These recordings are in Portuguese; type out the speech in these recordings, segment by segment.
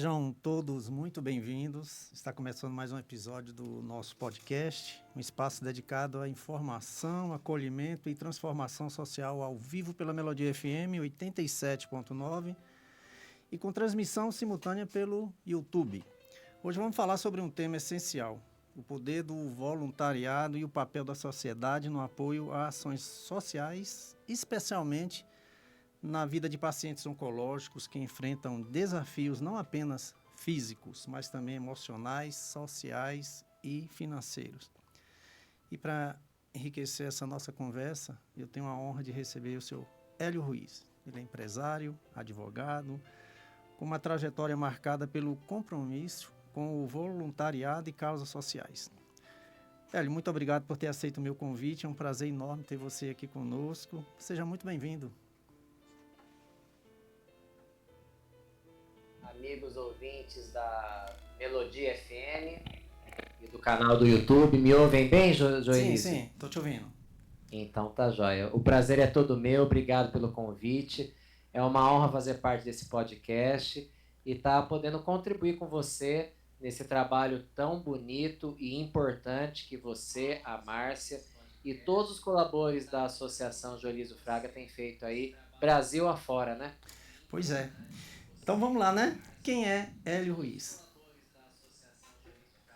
Sejam todos muito bem-vindos. Está começando mais um episódio do nosso podcast, um espaço dedicado à informação, acolhimento e transformação social ao vivo pela Melodia FM 87.9 e com transmissão simultânea pelo YouTube. Hoje vamos falar sobre um tema essencial, o poder do voluntariado e o papel da sociedade no apoio a ações sociais, especialmente na vida de pacientes oncológicos que enfrentam desafios não apenas físicos, mas também emocionais, sociais e financeiros. E para enriquecer essa nossa conversa, eu tenho a honra de receber o seu Hélio Ruiz. Ele é empresário, advogado, com uma trajetória marcada pelo compromisso com o voluntariado e causas sociais. Hélio, muito obrigado por ter aceito o meu convite. É um prazer enorme ter você aqui conosco. Seja muito bem-vindo. Amigos ouvintes da Melodia FM e do canal do YouTube, me ouvem bem, Joelise? Sim, estou te ouvindo. Então tá jóia. O prazer é todo meu, obrigado pelo convite. É uma honra fazer parte desse podcast e estar podendo contribuir com você nesse trabalho tão bonito e importante que você, a Márcia e todos os colaboradores da Associação Joeliso Fraga têm feito aí, Brasil afora, né? Pois é. Então vamos lá, né? Quem é Hélio Ruiz?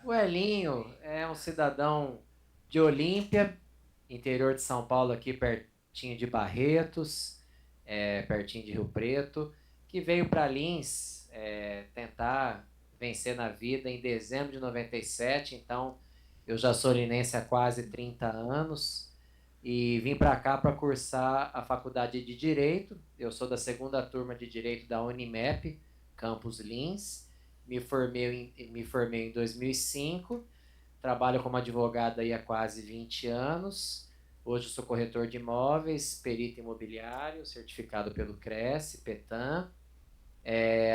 O Elinho é um cidadão de Olímpia, interior de São Paulo, aqui pertinho de Barretos, pertinho de Rio Preto, que veio para Lins tentar vencer na vida em dezembro de 97, então eu já sou linense há quase 30 anos e vim para cá para cursar a faculdade de Direito. Eu sou da segunda turma de Direito da Unimep, Campus Lins. Me formei em 2005, trabalho como advogado aí há quase 20 anos. Hoje eu sou corretor de imóveis, perito imobiliário, certificado pelo Cresce, Petan.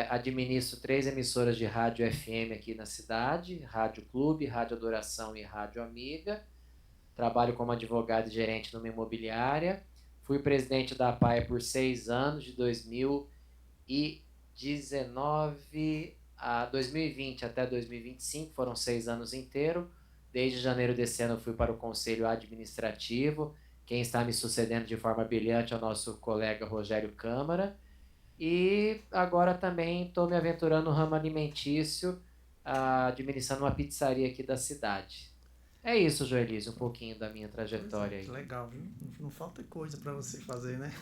Administro 3 emissoras de rádio FM aqui na cidade, Rádio Clube, Rádio Adoração e Rádio Amiga. Trabalho como advogado e gerente numa imobiliária. Fui presidente da APAE por 6 anos, de 2019 a 2020 até 2025, foram 6 anos inteiros. Desde janeiro desse ano eu fui para o Conselho Administrativo. Quem está me sucedendo de forma brilhante é o nosso colega Rogério Câmara. E agora também estou me aventurando no ramo alimentício, administrando uma pizzaria aqui da cidade. É isso, Joelise, um pouquinho da minha trajetória aí. Legal, viu? Não falta coisa para você fazer, né?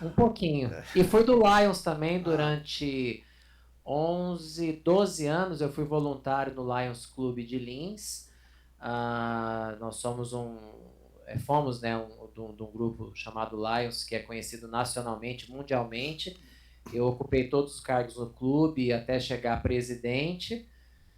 Um pouquinho. E fui do Lions também durante 11, 12 anos. Eu fui voluntário no Lions Clube de Lins. Nós somos fomos de um grupo chamado Lions, que é conhecido nacionalmente, mundialmente. Eu ocupei todos os cargos no clube até chegar a presidente.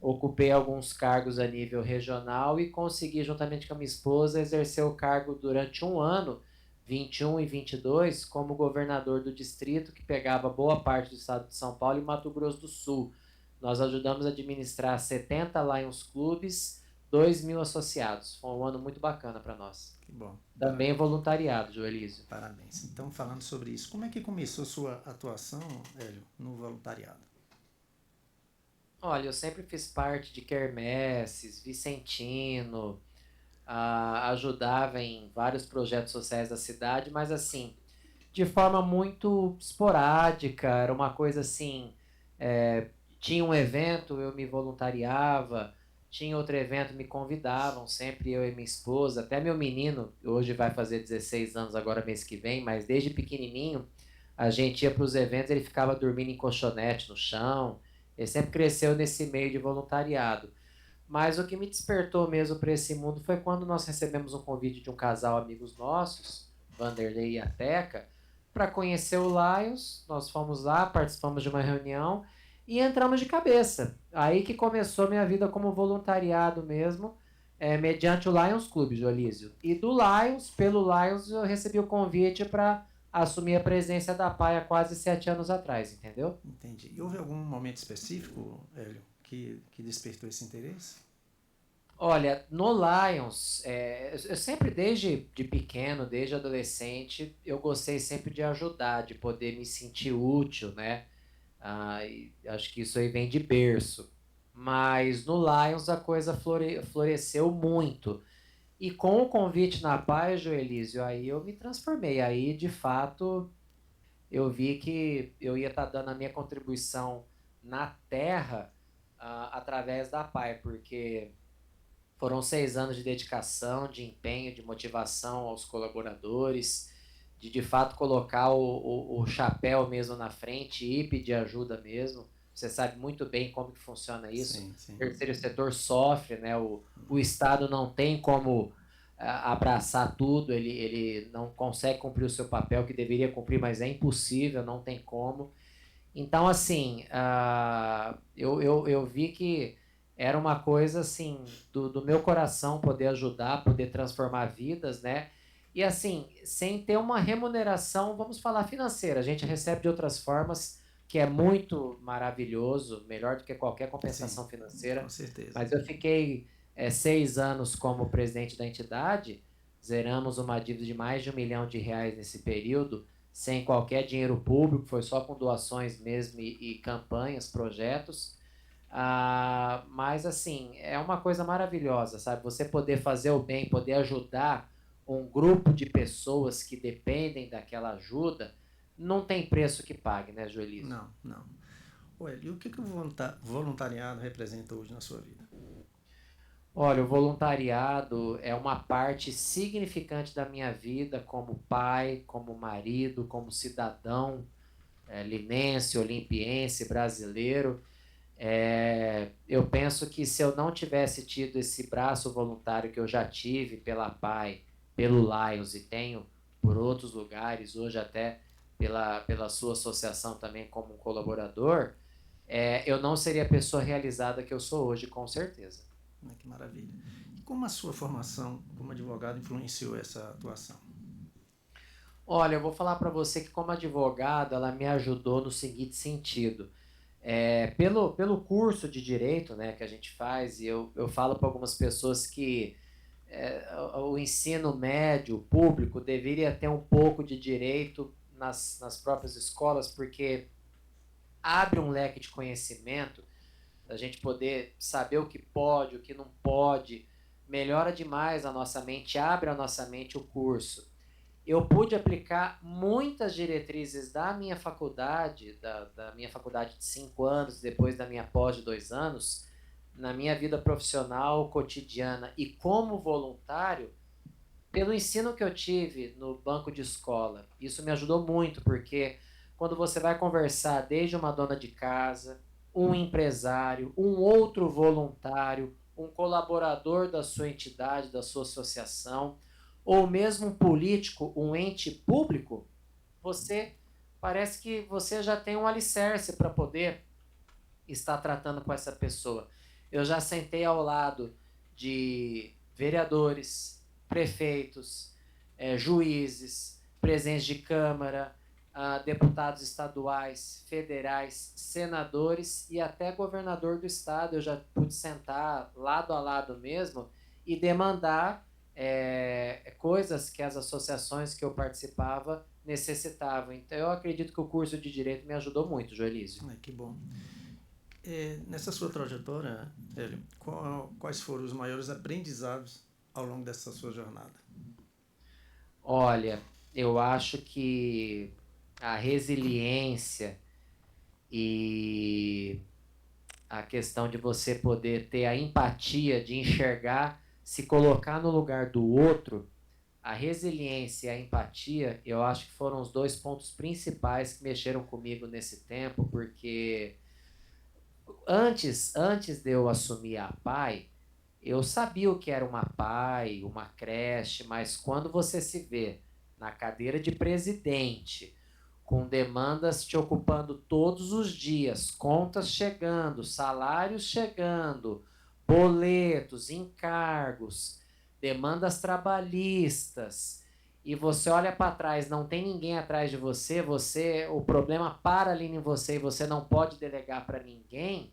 Ocupei alguns cargos a nível regional e consegui, juntamente com a minha esposa, exercer o cargo durante um ano, 21 e 22, como governador do distrito, que pegava boa parte do estado de São Paulo e Mato Grosso do Sul. Nós ajudamos a administrar 70 Lions Clubes, 2.000 associados. Foi um ano muito bacana para nós. Que bom. Também voluntariado, Joelísio. Parabéns. Então, falando sobre isso, como é que começou a sua atuação, Hélio, no voluntariado? Olha, eu sempre fiz parte de quermesses, Vicentino, ajudava em vários projetos sociais da cidade, mas assim, de forma muito esporádica, era uma coisa assim, tinha um evento, eu me voluntariava, tinha outro evento, me convidavam, sempre eu e minha esposa, até meu menino, hoje vai fazer 16 anos agora mês que vem, mas desde pequenininho, a gente ia para os eventos, ele ficava dormindo em colchonete no chão. Ele sempre cresceu nesse meio de voluntariado. Mas o que me despertou mesmo para esse mundo foi quando nós recebemos um convite de um casal amigos nossos, Vanderlei e a Teca, para conhecer o Lions. Nós fomos lá, participamos de uma reunião e entramos de cabeça. Aí que começou minha vida como voluntariado mesmo, mediante o Lions Clube, Joelísio. E do Lions, pelo Lions, eu recebi o convite para assumi a presidência da APAE há quase 7 anos atrás, entendeu? Entendi. E houve algum momento específico, Hélio, que despertou esse interesse? Olha, no Lions, eu sempre desde de pequeno, desde adolescente, eu gostei sempre de ajudar, de poder me sentir útil, né? E acho que isso aí vem de berço. Mas no Lions a coisa floresceu muito. E com o convite na paz, Joelísio, aí eu me transformei. Aí, de fato, eu vi que eu ia estar dando a minha contribuição na terra através da PAI, porque foram 6 anos de dedicação, de empenho, de motivação aos colaboradores, de fato colocar o chapéu mesmo na frente e pedir ajuda mesmo. Você sabe muito bem como que funciona isso. Sim, sim. O terceiro setor sofre, né? O Estado não tem como abraçar tudo, ele não consegue cumprir o seu papel que deveria cumprir, mas é impossível, não tem como. Então, assim, eu vi que era uma coisa, assim, do meu coração poder ajudar, poder transformar vidas, né? E, assim, sem ter uma remuneração, vamos falar financeira, a gente recebe de outras formas, que é muito maravilhoso, melhor do que qualquer compensação Sim, financeira. com certeza. Mas eu fiquei 6 anos como presidente da entidade, zeramos uma dívida de mais de R$ 1 milhão nesse período, sem qualquer dinheiro público, foi só com doações mesmo e campanhas, projetos. Mas, assim, é uma coisa maravilhosa, sabe? Você poder fazer o bem, poder ajudar um grupo de pessoas que dependem daquela ajuda, não tem preço que pague, né, Joelísio? Não, não. Olha, e o que o voluntariado representa hoje na sua vida? Olha, o voluntariado é uma parte significante da minha vida como pai, como marido, como cidadão linense, olimpiense, brasileiro. Eu penso que se eu não tivesse tido esse braço voluntário que eu já tive pela PAI, pelo Lions e tenho por outros lugares, hoje até pela sua associação também como um colaborador, eu não seria a pessoa realizada que eu sou hoje, com certeza. Que maravilha. E como a sua formação como advogado influenciou essa atuação? Olha, eu vou falar para você que como advogado, ela me ajudou no seguinte sentido. Pelo curso de direito, né, que a gente faz, e eu falo para algumas pessoas que o ensino médio público deveria ter um pouco de direito nas próprias escolas, porque abre um leque de conhecimento, da gente poder saber o que pode, o que não pode, melhora demais a nossa mente, abre a nossa mente o curso. Eu pude aplicar muitas diretrizes da minha faculdade, da minha faculdade de 5 anos, depois da minha pós de 2 anos, na minha vida profissional, cotidiana e como voluntário, pelo ensino que eu tive no banco de escola. Isso me ajudou muito, porque quando você vai conversar desde uma dona de casa, um empresário, um outro voluntário, um colaborador da sua entidade, da sua associação, ou mesmo um político, um ente público, você parece que você já tem um alicerce para poder estar tratando com essa pessoa. Eu já sentei ao lado de vereadores, prefeitos, juízes, presidentes de Câmara, deputados estaduais, federais, senadores e até governador do estado. Eu já pude sentar lado a lado mesmo e demandar coisas que as associações que eu participava necessitavam. Então, eu acredito que o curso de Direito me ajudou muito, Joelísio. Que bom. Nessa sua trajetória, Hélio, quais foram os maiores aprendizados ao longo dessa sua jornada? Olha, eu acho que a resiliência e a questão de você poder ter a empatia de enxergar, se colocar no lugar do outro, a resiliência e a empatia, eu acho que foram os 2 pontos principais que mexeram comigo nesse tempo, porque antes de eu assumir a PAI, eu sabia o que era uma PAI, uma creche, mas quando você se vê na cadeira de presidente, com demandas te ocupando todos os dias, contas chegando, salários chegando, boletos, encargos, demandas trabalhistas, e você olha para trás, não tem ninguém atrás de você, o problema para ali em você e você não pode delegar para ninguém,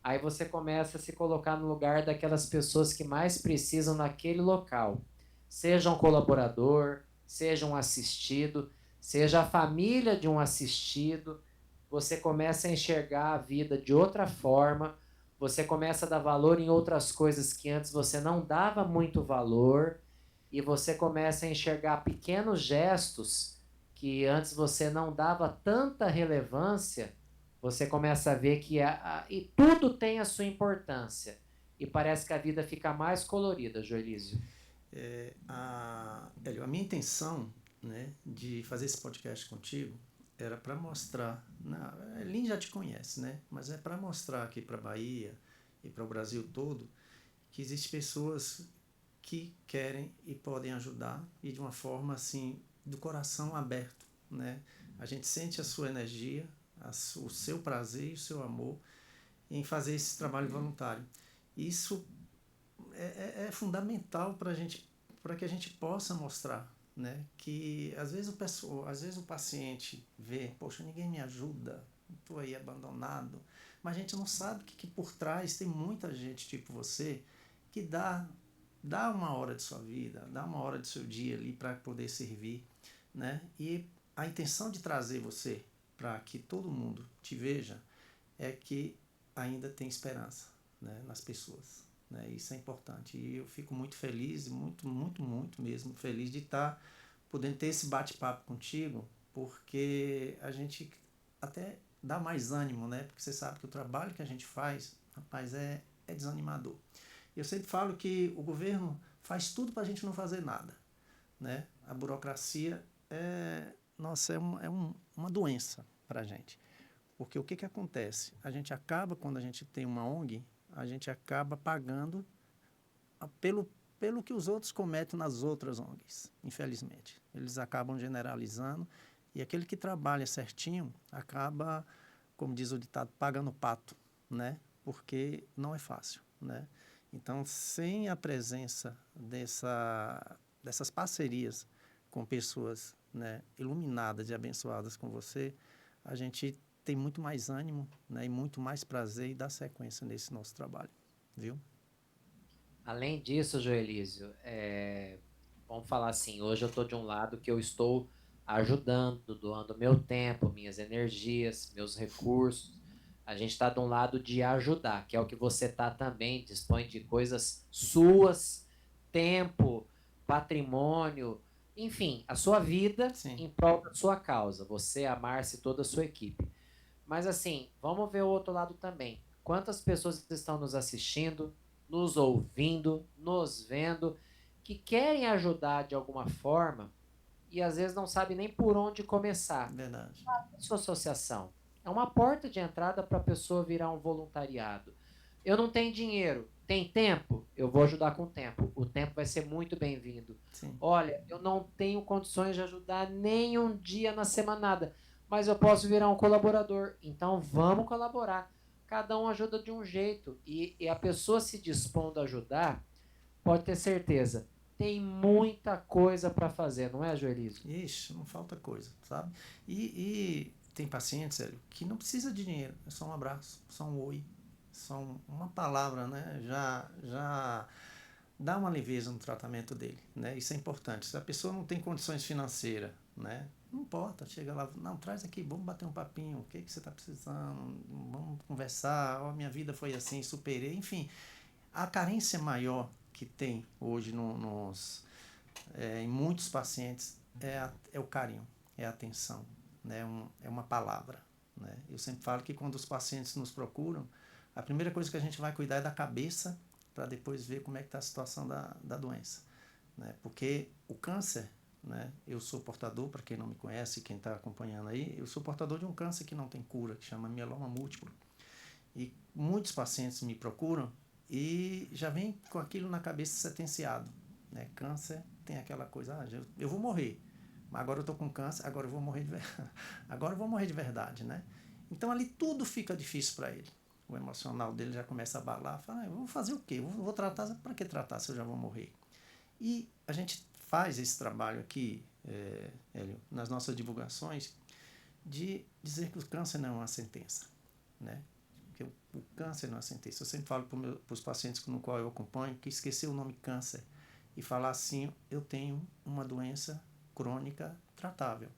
aí você começa a se colocar no lugar daquelas pessoas que mais precisam naquele local. Seja um colaborador, seja um assistido, seja a família de um assistido. você começa a enxergar a vida de outra forma, você começa a dar valor em outras coisas que antes você não dava muito valor, e você começa a enxergar pequenos gestos que antes você não dava tanta relevância, você começa a ver que e tudo tem a sua importância. E parece que a vida fica mais colorida, Joelísio. Hélio, a minha intenção, né, de fazer esse podcast contigo era para mostrar, a Lin já te conhece, né, mas é para mostrar aqui para a Bahia e para o Brasil todo que existem pessoas que querem e podem ajudar e de uma forma assim, do coração aberto, né? A gente sente a sua energia, o seu prazer e o seu amor em fazer esse trabalho voluntário. Isso é fundamental para que a gente possa mostrar, né? Que às vezes o paciente vê, poxa, ninguém me ajuda, estou aí abandonado, mas a gente não sabe que por trás tem muita gente tipo você que dá uma hora de sua vida, dá uma hora do seu dia ali para poder servir, né? E a intenção de trazer você para que todo mundo te veja é que ainda tem esperança, né, nas pessoas. Né? Isso é importante. E eu fico muito feliz, muito mesmo feliz de estar podendo ter esse bate-papo contigo, porque a gente até dá mais ânimo, né? Porque você sabe que o trabalho que a gente faz, rapaz, é desanimador. Eu sempre falo que o governo faz tudo para a gente não fazer nada, né? A burocracia nossa, uma doença para a gente. Porque o que acontece? A gente acaba, quando a gente tem uma ONG, a gente acaba pagando pelo que os outros cometem nas outras ONGs, infelizmente. Eles acabam generalizando e aquele que trabalha certinho acaba, como diz o ditado, pagando pato, né? Porque não é fácil, né? Então, sem a presença dessas parcerias com pessoas, né, iluminadas e abençoadas com você, a gente tem muito mais ânimo, né, e muito mais prazer e dá sequência nesse nosso trabalho, viu? Além disso, Joelísio, vamos falar assim, hoje eu estou de um lado que eu estou ajudando, doando meu tempo, minhas energias, meus recursos. A gente está de um lado de ajudar, que é o que você está também, dispõe de coisas suas, tempo, patrimônio, enfim, a sua vida Sim. em prol da sua causa, você, a Márcia e toda a sua equipe. Mas assim, vamos ver o outro lado também. Quantas pessoas estão nos assistindo, nos ouvindo, nos vendo, que querem ajudar de alguma forma e às vezes não sabem nem por onde começar. Verdade. A sua associação é uma porta de entrada para a pessoa virar um voluntariado. Eu não tenho dinheiro, tem tempo? Eu vou ajudar com o tempo. O tempo vai ser muito bem-vindo. Sim. Olha, eu não tenho condições de ajudar nem um dia na semana, nada, mas eu posso virar um colaborador. Então vamos colaborar. Cada um ajuda de um jeito. E a pessoa se dispondo a ajudar, pode ter certeza, tem muita coisa para fazer, não é, Joelise? Ixi, não falta coisa, sabe? E tem pacientes, Hélio, que não precisa de dinheiro, é só um abraço, só um oi, só uma palavra, né? Já dá uma leveza no tratamento dele, né? Isso é importante. Se a pessoa não tem condições financeiras, né? Não importa, chega lá, não, traz aqui, vamos bater um papinho, o que você está precisando, vamos conversar, oh, minha vida foi assim, superei, enfim. A carência maior que tem hoje em muitos pacientes é o carinho, é a atenção, né? É uma palavra. Né? Eu sempre falo que quando os pacientes nos procuram, a primeira coisa que a gente vai cuidar é da cabeça para depois ver como é que está a situação da doença. Né? Porque o câncer, né? Eu sou portador, para quem não me conhece, quem está acompanhando aí, eu sou portador de um câncer que não tem cura, que chama mieloma múltiplo. E muitos pacientes me procuram e já vem com aquilo na cabeça sentenciado. Né? Câncer tem aquela coisa, eu vou morrer, mas agora eu estou com câncer, agora eu vou morrer de verdade. Agora eu vou morrer de verdade, né? Então ali tudo fica difícil para ele. O emocional dele já começa a abalar, fala, eu vou fazer o quê? Eu vou tratar, para que tratar se eu já vou morrer? E a gente faz esse trabalho aqui, Hélio, nas nossas divulgações, de dizer que o câncer não é uma sentença, né? Que o câncer não é uma sentença. Eu sempre falo para os pacientes no qual eu acompanho que esquecer o nome câncer e falar assim, eu tenho uma doença crônica tratável.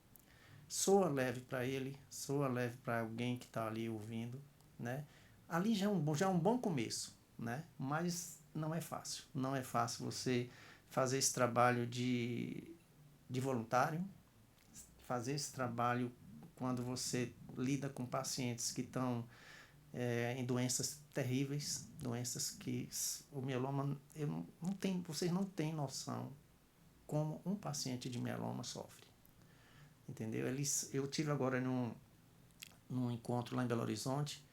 soa leve para ele, soa leve para alguém que está ali ouvindo, né? Ali já é um bom começo, né? Mas não é fácil. Não é fácil você fazer esse trabalho de voluntário, fazer esse trabalho quando você lida com pacientes que estão em doenças terríveis, doenças que o mieloma, vocês não têm noção como um paciente de mieloma sofre, entendeu? Eu tive agora num encontro lá em Belo Horizonte,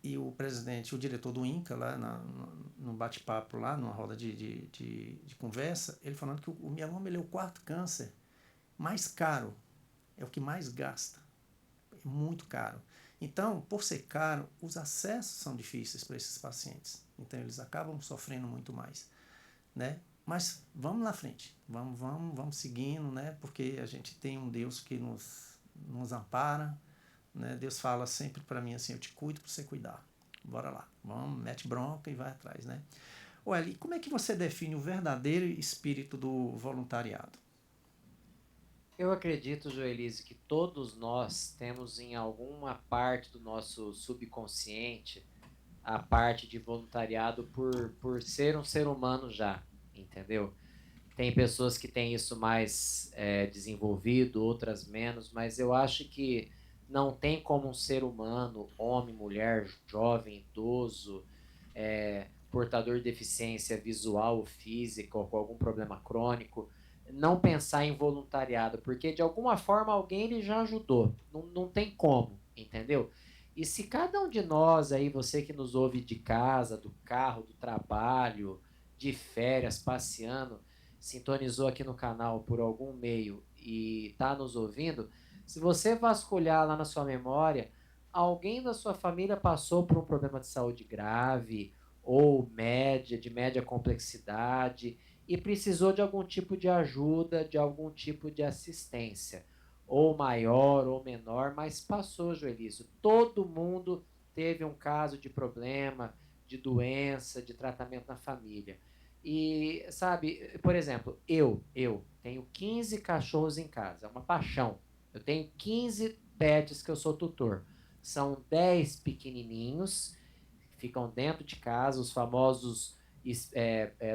e o presidente, o diretor do INCA, lá no bate-papo, lá numa roda de conversa, ele falando que o mieloma ele é o quarto câncer mais caro, é o que mais gasta, é muito caro. Então, por ser caro, os acessos são difíceis para esses pacientes. Então, eles acabam sofrendo muito mais, né? Mas vamos na frente, vamos seguindo, né? Porque a gente tem um Deus que nos ampara, né? Deus fala sempre para mim assim, eu te cuido para você cuidar. Bora lá, vamos, mete bronca e vai atrás, né? Olha, e como é que você define o verdadeiro espírito do voluntariado? Eu acredito, Joelise, que todos nós temos em alguma parte do nosso subconsciente a parte de voluntariado por ser um ser humano já, entendeu? Tem pessoas que têm isso mais desenvolvido, outras menos, mas eu acho que não tem como um ser humano, homem, mulher, jovem, idoso, portador de deficiência visual ou física ou com algum problema crônico, não pensar em voluntariado, porque de alguma forma alguém ele já ajudou, não tem como, entendeu? E se cada um de nós aí, você que nos ouve de casa, do carro, do trabalho, de férias, passeando, sintonizou aqui no canal por algum meio e está nos ouvindo, se você vasculhar lá na sua memória, alguém da sua família passou por um problema de saúde grave ou de média complexidade e precisou de algum tipo de ajuda, de algum tipo de assistência, ou maior ou menor, mas passou, Joelísio. Todo mundo teve um caso de problema, de doença, de tratamento na família. E, sabe, por exemplo, eu tenho 15 cachorros em casa, é uma paixão. Eu tenho 15 pets que eu sou tutor. São 10 pequenininhos, que ficam dentro de casa, os famosos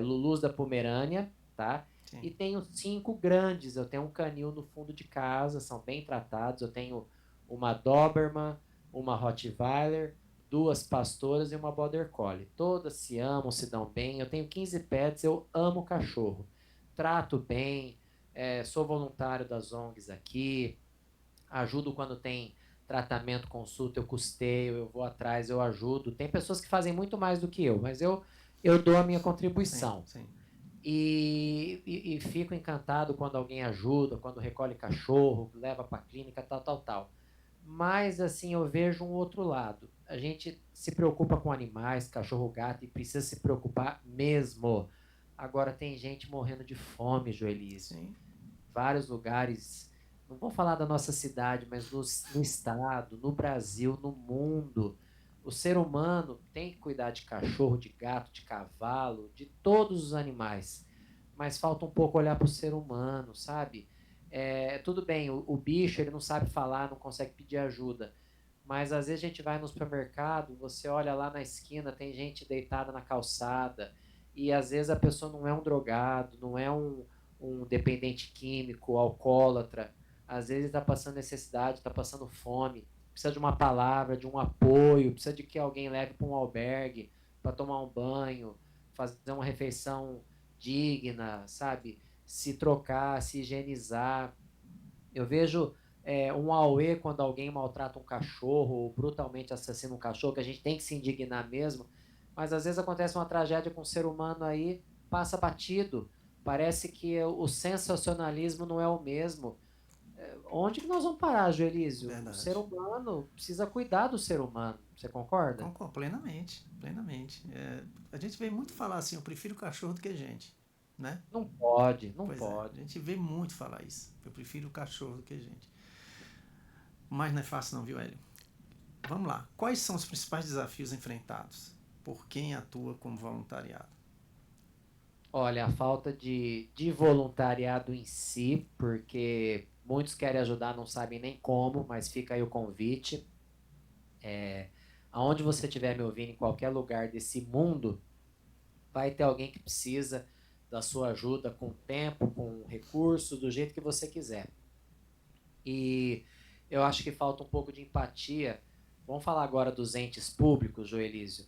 Lulus da Pomerânia, tá? Sim. E tenho 5 grandes. Eu tenho um canil no fundo de casa, são bem tratados. Eu tenho uma Doberman, uma Rottweiler, 2 pastoras e uma Border Collie. Todas se amam, se dão bem. Eu tenho 15 pets, eu amo cachorro. Trato bem, sou voluntário das ONGs aqui, ajudo quando tem tratamento, consulta, eu custeio, eu vou atrás, eu ajudo. Tem pessoas que fazem muito mais do que eu, mas eu dou a minha Sim, contribuição. sim. E fico encantado quando alguém ajuda, quando recolhe cachorro, leva para a clínica, tal, tal, tal. Mas, assim, eu vejo um outro lado. A gente se preocupa com animais, cachorro, gato, e precisa se preocupar mesmo. Agora, tem gente morrendo de fome, Joelise. Sim. Vários lugares, não vou falar da nossa cidade, mas no estado, no Brasil, no mundo. O ser humano tem que cuidar de cachorro, de gato, de cavalo, de todos os animais. Mas falta um pouco olhar para o ser humano, sabe? Tudo bem, o bicho ele não sabe falar, não consegue pedir ajuda. Mas às vezes a gente vai no supermercado, você olha lá na esquina, tem gente deitada na calçada, e às vezes a pessoa não é um drogado, não é um dependente químico, alcoólatra. Às vezes está passando necessidade, está passando fome, precisa de uma palavra, de um apoio, precisa de que alguém leve para um albergue, para tomar um banho, fazer uma refeição digna, sabe? Se trocar, se higienizar. Eu vejo um auê quando alguém maltrata um cachorro ou brutalmente assassina um cachorro, que a gente tem que se indignar mesmo, mas às vezes acontece uma tragédia com um ser humano aí, passa batido. Parece que o sensacionalismo não é o mesmo. Onde que nós vamos parar, Joelísio? O ser Verdade. humano precisa cuidar do ser humano. Você concorda? Concordo plenamente, plenamente. A gente vê muito falar assim, eu prefiro cachorro do que gente, né? Não pode, não Pois é, a pode. gente vê muito falar isso. Eu prefiro cachorro do que gente. Mas não é fácil não, viu, Hélio? Vamos lá. Quais são os principais desafios enfrentados por quem atua como voluntariado? Olha, a falta de voluntariado em si, porque Muitos querem ajudar, não sabem nem como, mas fica aí o convite. Aonde você estiver me ouvindo, em qualquer lugar desse mundo, vai ter alguém que precisa da sua ajuda com tempo, com recursos, do jeito que você quiser. E eu acho que falta um pouco de empatia. Vamos falar agora dos entes públicos, Joelísio.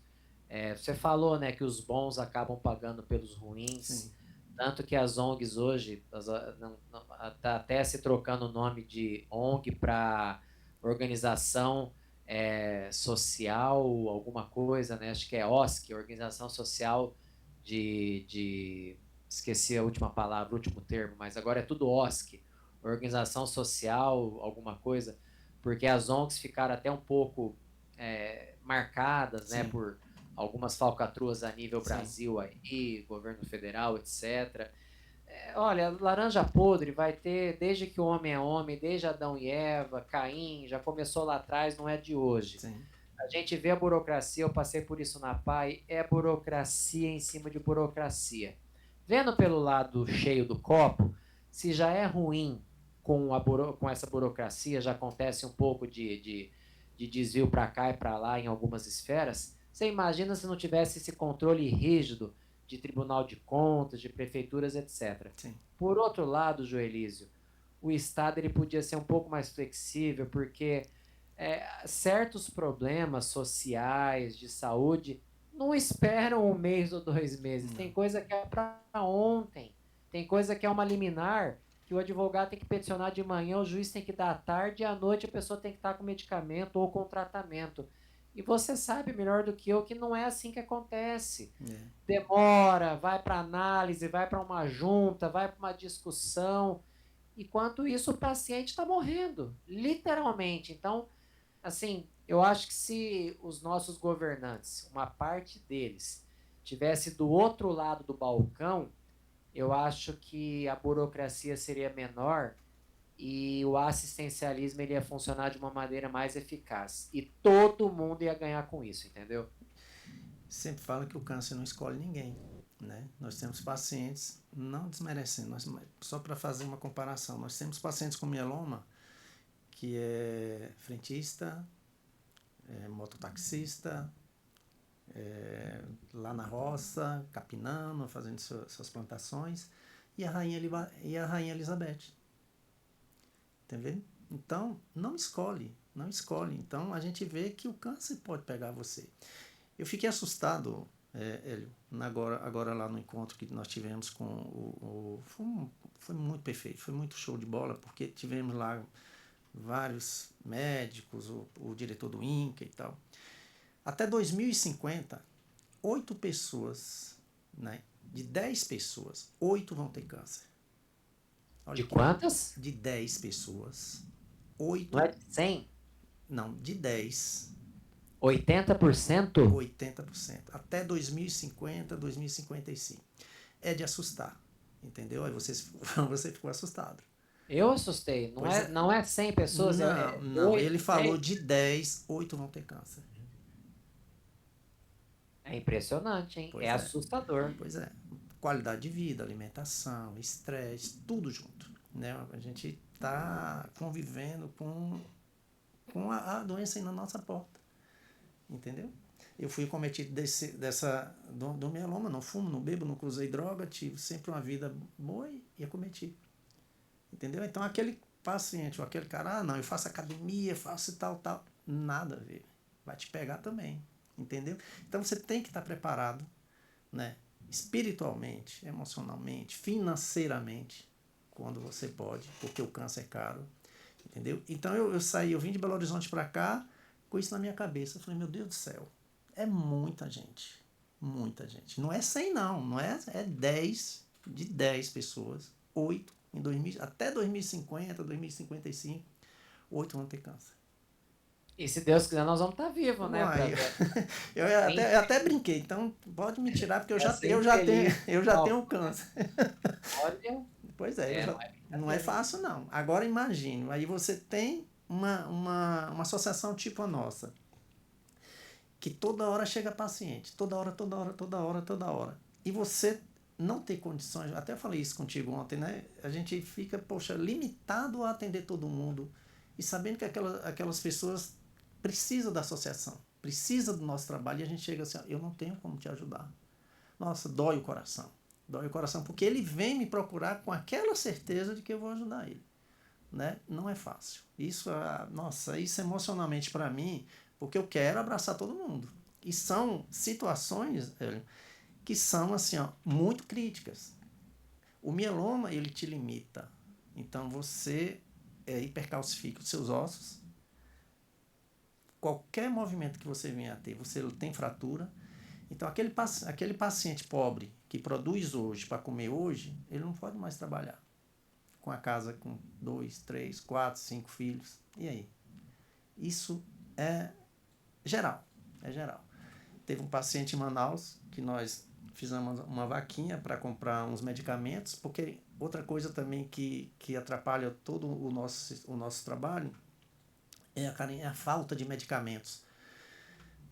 Você falou, né, que os bons acabam pagando pelos ruins, Sim. tanto que as ONGs hoje, tá até se trocando o nome de ONG para organização social, alguma coisa, né? Acho que é OSC, Organização Social esqueci a última palavra, o último termo, mas agora é tudo OSC, Organização Social, alguma coisa, porque as ONGs ficaram até um pouco marcadas, né, Sim. por algumas falcatruas a nível Sim. Brasil aí, governo federal, etc. Olha, laranja podre vai ter desde que o homem é homem, desde Adão e Eva, Caim, já começou lá atrás, não é de hoje. Sim. A gente vê a burocracia, eu passei por isso na PAI, é burocracia em cima de burocracia. Vendo pelo lado cheio do copo, se já é ruim com essa burocracia, já acontece um pouco de desvio para cá e para lá em algumas esferas, você imagina se não tivesse esse controle rígido de Tribunal de Contas, de prefeituras, etc. Sim. Por outro lado, Joelísio, o Estado ele podia ser um pouco mais flexível, porque certos problemas sociais, de saúde, não esperam 1 mês ou 2 meses. Tem coisa que é para ontem. Tem coisa que é uma liminar que o advogado tem que peticionar de manhã, o juiz tem que dar à tarde e à noite a pessoa tem que estar com medicamento ou com tratamento. E você sabe melhor do que eu que não é assim que acontece. Demora, vai para análise, vai para uma junta, vai para uma discussão. Enquanto isso, o paciente está morrendo, literalmente. Então, assim, eu acho que se os nossos governantes, uma parte deles, tivesse do outro lado do balcão, eu acho que a burocracia seria menor e o assistencialismo ele ia funcionar de uma maneira mais eficaz. E todo mundo ia ganhar com isso, entendeu? Sempre fala que o câncer não escolhe ninguém, né? Nós temos pacientes, não desmerecendo, só para fazer uma comparação, nós temos pacientes com mieloma que é frentista, mototaxista, lá na roça, capinando, fazendo suas plantações, e a rainha Elizabeth. Entendeu? Então, não escolhe, não escolhe. Então, a gente vê que o câncer pode pegar você. Eu fiquei assustado, Hélio, agora lá no encontro que nós tivemos com foi muito perfeito, foi muito show de bola, porque tivemos lá vários médicos, o diretor do INCA e tal. Até 2050, 8 pessoas, né, de 10 pessoas, 8 vão ter câncer. Olha De que, quantas? de 10 pessoas, Não 8, é de 100? não, de 10, 80%? 80%. Até 2050, 2055. É de assustar, entendeu? Aí você ficou assustado. Eu assustei. Pois é. Não é 100 pessoas, Não, não. 8, Ele falou 10. de 10, 8 vão ter câncer. É impressionante, hein? Pois É é. assustador. Pois é. Qualidade de vida, alimentação, estresse, tudo junto. Né? A gente está convivendo com a doença aí na nossa porta. Entendeu? Eu fui cometido do mieloma, não fumo, não bebo, não usei droga, tive sempre uma vida boa e acometi. Entendeu? Então aquele paciente ou aquele cara, não, eu faço academia, faço tal, nada a ver. Vai te pegar também. Entendeu? Então você tem que estar preparado, né? Espiritualmente, emocionalmente, financeiramente, quando você pode, porque o câncer é caro. Entendeu? Então eu vim de Belo Horizonte para cá com isso na minha cabeça. Eu falei, meu Deus do céu, é muita gente. Muita gente. Não é 100 não é 10, de 10 pessoas, 8 até 2050, 2055, 8 vão ter câncer. E se Deus quiser, nós vamos estar vivos, né? Uai, eu até brinquei, então pode me tirar, porque eu já tenho câncer. Olha, Pois é, não é fácil não. Agora imagine, aí você tem uma associação tipo a nossa, que toda hora chega paciente, toda hora. E você não ter condições, até falei isso contigo ontem, né? A gente fica, poxa, limitado a atender todo mundo e sabendo que aquelas pessoas precisam da associação, precisam do nosso trabalho e a gente chega assim, eu não tenho como te ajudar. Nossa, dói o coração. Dói o coração porque ele vem me procurar com aquela certeza de que eu vou ajudar ele. Né? Não é fácil. Isso, nossa, isso emocionalmente para mim, porque eu quero abraçar todo mundo. E são situações que são assim, ó, muito críticas. O mieloma, ele te limita. Então você hipercalcifica os seus ossos. Qualquer movimento que você venha a ter, você tem fratura. Então aquele paciente pobre que produz hoje para comer hoje, ele não pode mais trabalhar. Com a casa com 2, 3, 4, 5 filhos. E aí? Isso é geral. É geral. Teve um paciente em Manaus que nós fizemos uma vaquinha para comprar uns medicamentos, porque outra coisa também que atrapalha todo o nosso trabalho é a falta de medicamentos.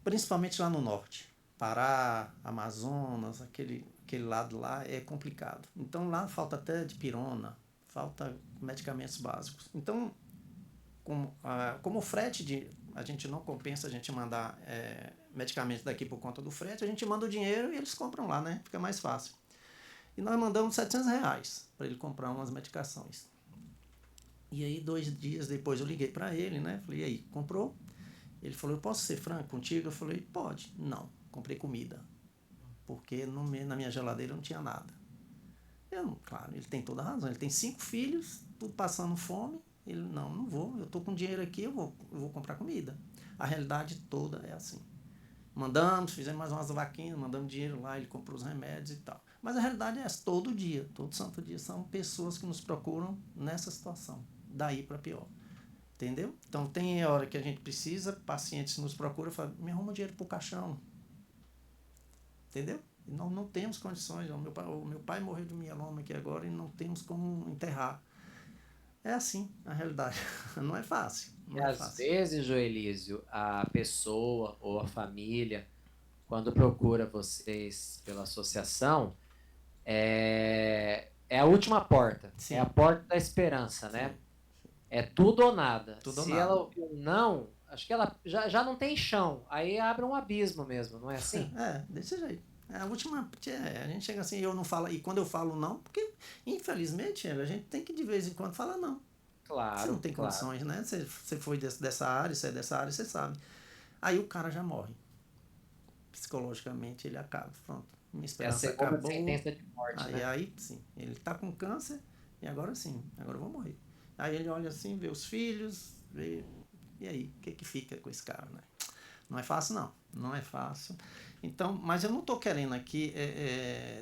Principalmente lá no norte. Pará, Amazonas, aquele lado lá é complicado. Então lá falta até dipirona, falta medicamentos básicos. Então, como o frete, a gente não compensa a gente mandar medicamentos daqui por conta do frete, a gente manda o dinheiro e eles compram lá, né? Fica mais fácil. E nós mandamos R$700 para ele comprar umas medicações. E aí, 2 dias depois, eu liguei para ele, né? Falei, e aí, comprou? Ele falou, eu posso ser franco contigo? Eu falei, pode. Não, comprei comida. Porque na minha geladeira não tinha nada. Claro, ele tem toda a razão. Ele tem 5 filhos, tudo passando fome. Ele, não vou. Eu estou com dinheiro aqui, eu vou comprar comida. A realidade toda é assim. Fizemos mais umas vaquinhas, mandamos dinheiro lá, ele comprou os remédios e tal. Mas a realidade é essa, todo dia, todo santo dia, são pessoas que nos procuram nessa situação. Daí para pior. Entendeu? Então tem hora que a gente precisa, pacientes nos procuram e falam, me arruma dinheiro para o caixão. Entendeu? E nós não temos condições. O meu pai morreu de mieloma aqui agora e não temos como enterrar. É assim a realidade. Não é fácil. E às vezes, Joelísio, a pessoa ou a família, quando procura vocês pela associação, é a última porta. Sim. É a porta da esperança, né? Sim. É tudo ou nada. Se ela ouvir um não, acho que ela já não tem chão. Aí abre um abismo mesmo, não é assim? Desse jeito. A última, a gente chega assim, eu não falo, e quando eu falo não, porque infelizmente a gente tem que de vez em quando falar não. Claro. Você não tem condições, né? Você foi dessa área, você é dessa área, você sabe. Aí o cara já morre. Psicologicamente ele acaba. Pronto. Minha esperança acabou. Sentença de morte, aí sim, ele tá com câncer e agora sim, agora eu vou morrer. Aí ele olha assim, vê os filhos, vê. E aí, o que fica com esse cara, né? Não é fácil, não. Não é fácil. Então, mas eu não estou querendo aqui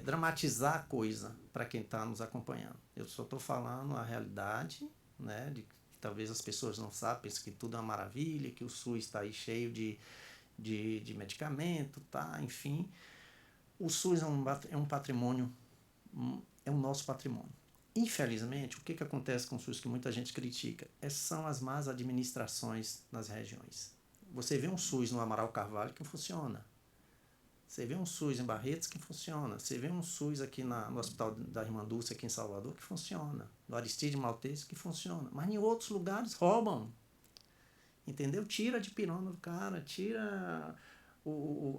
dramatizar a coisa para quem está nos acompanhando. Eu só estou falando a realidade, né? De que talvez as pessoas não sabem, pensam que tudo é uma maravilha, que o SUS está aí cheio de medicamento, tá? Enfim. O SUS é um patrimônio, é o nosso patrimônio. Infelizmente, o que acontece com o SUS que muita gente critica? São as más administrações nas regiões. Você vê um SUS no Amaral Carvalho que funciona. Você vê um SUS em Barretos que funciona. Você vê um SUS aqui no Hospital da Irmã Dulce, aqui em Salvador, que funciona. No Aristide Maltese, que funciona. Mas em outros lugares roubam. Entendeu? Tira a dipirona do cara, tira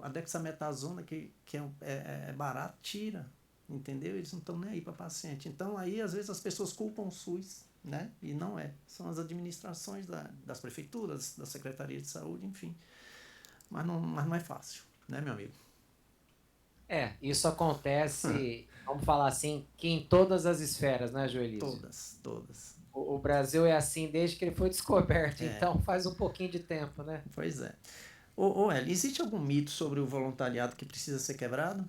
a dexametasona, que é barato, tira. Entendeu? Eles não estão nem aí para paciente. Então, aí, às vezes, as pessoas culpam o SUS, né? E não é. São as administrações das prefeituras, da Secretaria de Saúde, enfim. Mas não é fácil, né, meu amigo? Isso acontece, vamos falar assim, que em todas as esferas, né, Joelísio? Todas. O Brasil é assim desde que ele foi descoberto, então faz um pouquinho de tempo, né? Pois é. Hélio, existe algum mito sobre o voluntariado que precisa ser quebrado?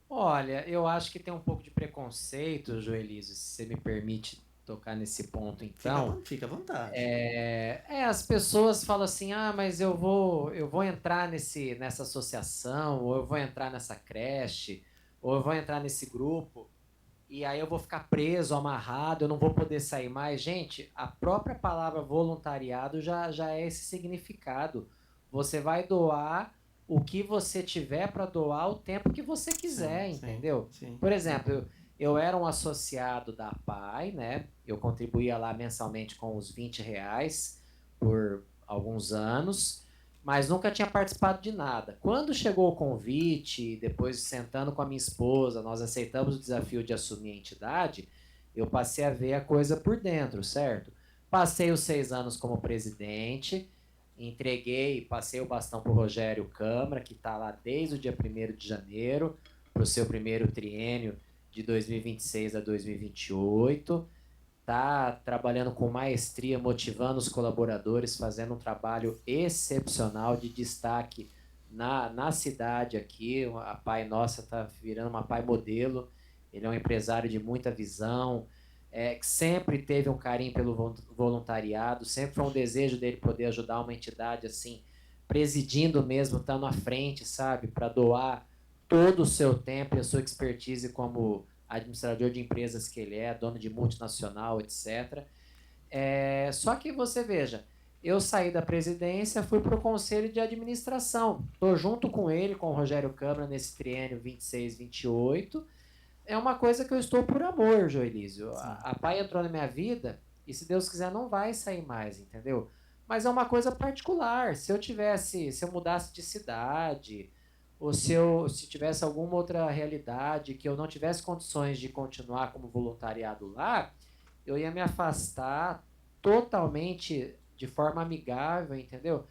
Olha, eu acho que tem um pouco de preconceito, Joelísio, se você me permite tocar nesse ponto, então. Fica à vontade. As pessoas falam assim, mas eu vou entrar nessa associação, ou eu vou entrar nessa creche, ou eu vou entrar nesse grupo, e aí eu vou ficar preso, amarrado, eu não vou poder sair mais. Gente, a própria palavra voluntariado já é esse significado. Você vai doar o que você tiver para doar o tempo que você quiser, entendeu? Sim. Por exemplo, eu era um associado da APAE, né? Eu contribuía lá mensalmente com os R$ 20 por alguns anos, mas nunca tinha participado de nada. Quando chegou o convite, depois sentando com a minha esposa, nós aceitamos o desafio de assumir a entidade, eu passei a ver a coisa por dentro, certo? Passei os 6 anos como presidente, passei o bastão para o Rogério Câmara, que está lá desde o dia 1º de janeiro, para o seu primeiro triênio de 2026 a 2028. Está trabalhando com maestria, motivando os colaboradores, fazendo um trabalho excepcional de destaque na cidade aqui. A Pai Nossa está virando uma Pai modelo. Ele é um empresário de muita visão, que sempre teve um carinho pelo voluntariado, sempre foi um desejo dele poder ajudar uma entidade assim, presidindo mesmo, estando à frente, sabe, para doar todo o seu tempo e a sua expertise como administrador de empresas que ele é, dono de multinacional, etc. Só que você veja, eu saí da presidência, fui para o conselho de administração. Estou junto com ele, com o Rogério Câmara, nesse triênio 26-28. É uma coisa que eu estou por amor, Joelísio. A Pai entrou na minha vida e, se Deus quiser, não vai sair mais, entendeu? Mas é uma coisa particular. Se eu mudasse de cidade, ou se tivesse alguma outra realidade que eu não tivesse condições de continuar como voluntariado lá, eu ia me afastar totalmente de forma amigável, entendeu?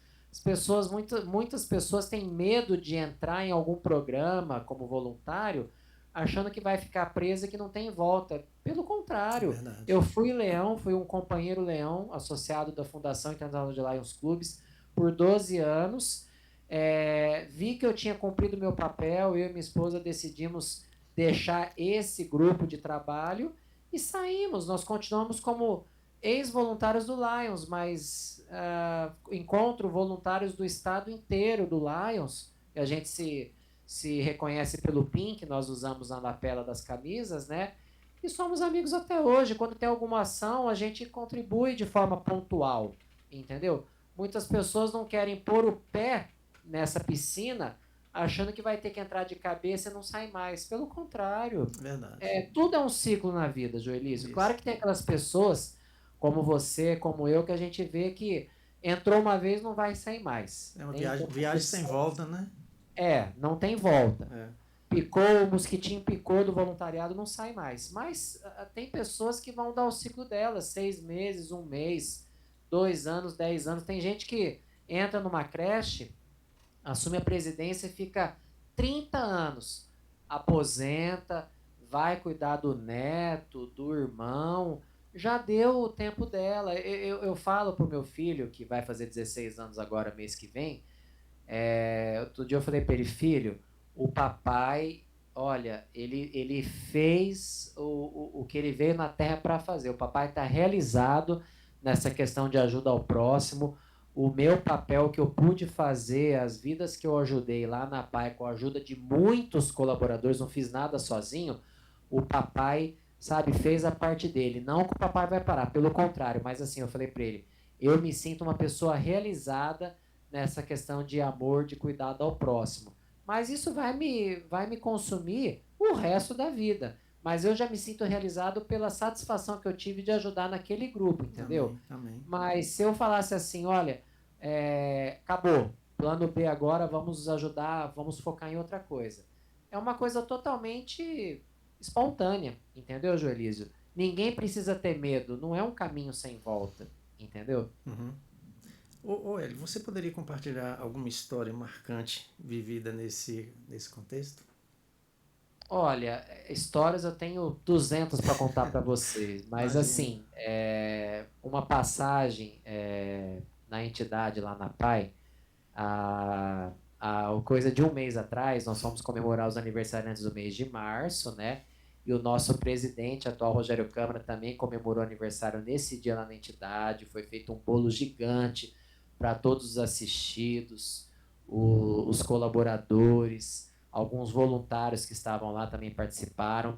Muitas pessoas têm medo de entrar em algum programa como voluntário, achando que vai ficar presa e que não tem volta. Pelo contrário, eu fui leão, fui um companheiro leão, associado da Fundação Internacional de Lions Clubes, por 12 anos. Vi que eu tinha cumprido meu papel, eu e minha esposa decidimos deixar esse grupo de trabalho e saímos. Nós continuamos como ex-voluntários do Lions, mas encontro voluntários do estado inteiro do Lions, e a gente se reconhece pelo PIN que nós usamos na lapela das camisas, né? E somos amigos até hoje. Quando tem alguma ação, a gente contribui de forma pontual, entendeu? Muitas pessoas não querem pôr o pé nessa piscina achando que vai ter que entrar de cabeça e não sai mais. Pelo contrário. Verdade. Tudo é um ciclo na vida, Joelísio. Claro que tem aquelas pessoas, como você, como eu, que a gente vê que entrou uma vez não vai sair mais. É uma viagem sem volta, né? Não tem volta. Picou, o mosquitinho picou do voluntariado, não sai mais. Mas tem pessoas que vão dar o ciclo delas, 6 meses, 1 mês, 2 anos, 10 anos. Tem gente que entra numa creche, assume a presidência e fica 30 anos. Aposenta, vai cuidar do neto, do irmão. Já deu o tempo dela. Eu falo pro meu filho, que vai fazer 16 anos agora, mês que vem. Outro dia eu falei para ele, filho, o papai, olha, ele fez o que ele veio na Terra para fazer. O papai está realizado nessa questão de ajuda ao próximo. O meu papel que eu pude fazer, as vidas que eu ajudei lá na PAI, com a ajuda de muitos colaboradores, não fiz nada sozinho, o papai, sabe, fez a parte dele. Não que o papai vai parar, pelo contrário, mas assim, eu falei para ele, eu me sinto uma pessoa realizada nessa questão de amor, de cuidado ao próximo. Mas isso vai me consumir o resto da vida. Mas eu já me sinto realizado pela satisfação que eu tive de ajudar naquele grupo, entendeu? Amém. Mas se eu falasse assim, olha, acabou, plano B agora, vamos ajudar, vamos focar em outra coisa. É uma coisa totalmente espontânea, entendeu, Joelísio? Ninguém precisa ter medo, não é um caminho sem volta, entendeu? Hélio, você poderia compartilhar alguma história marcante vivida nesse contexto? Olha, histórias eu tenho 200 para contar para vocês, mas assim, uma passagem na entidade lá na PAI, coisa de 1 mês atrás, nós fomos comemorar os aniversariantes do mês de março, né? E o nosso presidente, atual Rogério Câmara, também comemorou aniversário nesse dia lá na entidade. Foi feito um bolo gigante para todos os assistidos, os colaboradores, alguns voluntários que estavam lá também participaram.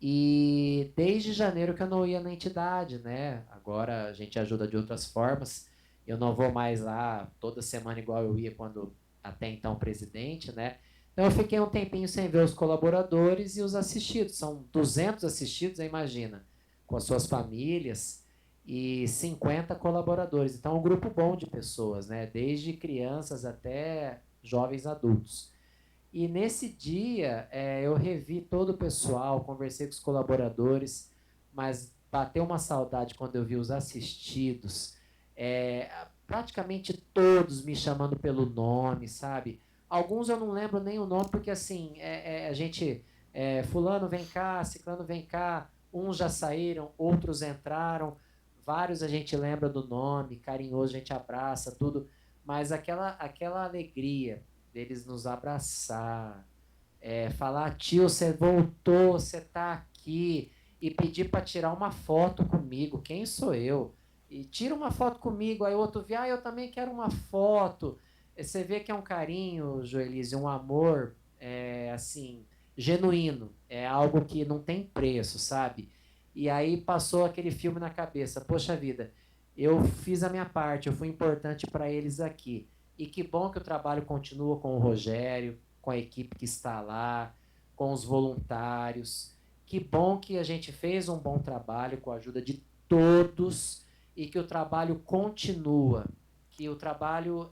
E desde janeiro que eu não ia na entidade, né? Agora a gente ajuda de outras formas. Eu não vou mais lá toda semana igual eu ia quando até então presidente, né? Então eu fiquei um tempinho sem ver os colaboradores e os assistidos. São 200 assistidos, imagina, com as suas famílias e 50 colaboradores. Então é um grupo bom de pessoas, né? Desde crianças até jovens adultos. E nesse dia eu revi todo o pessoal, conversei com os colaboradores, mas bateu uma saudade quando eu vi os assistidos. Praticamente todos me chamando pelo nome, sabe? Alguns eu não lembro nem o nome, porque assim, a gente. Fulano vem cá, Ciclano vem cá. Uns já saíram, outros entraram. Vários a gente lembra do nome, carinhoso, a gente abraça, tudo. Mas aquela alegria deles nos abraçar, falar, tio, você voltou, você tá aqui, e pedir para tirar uma foto comigo, quem sou eu? E tira uma foto comigo, aí o outro vê, eu também quero uma foto. Você vê que é um carinho, Joelise, um amor, assim, genuíno, é algo que não tem preço, sabe? E aí passou aquele filme na cabeça, poxa vida, eu fiz a minha parte, eu fui importante para eles aqui. E que bom que o trabalho continua com o Rogério, com a equipe que está lá, com os voluntários. Que bom que a gente fez um bom trabalho com a ajuda de todos e que o trabalho continua. Que o trabalho